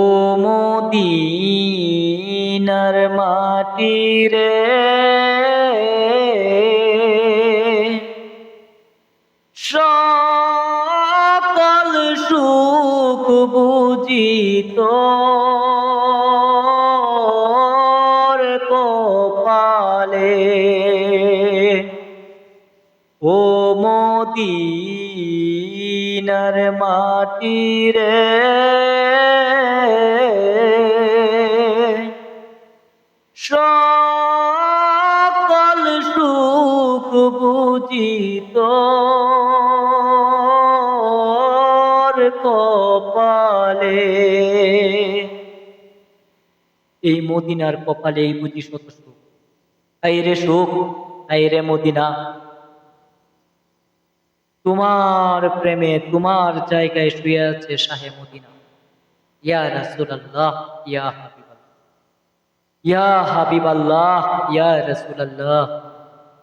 ও মদিনার মাটি রে, সকল সুখ বুঝি তোর কপালে। ও মদিনার মাটি রে, সকল সুখ বুঝি তোর কপালে। এই মদিনার কপালে এই বুঝি শত সুখ। আইরে সুখ, আইরে মদিনা, তোমার প্রেমে তোমার জায়গায় শুয়ে আছে শাহে মদিনা। ইয়া রাসূলুল্লাহ, ইয়া হাবিবাল্লাহ, ইয়া হাবিবাল্লাহ, ইয়া রাসূলুল্লাহ।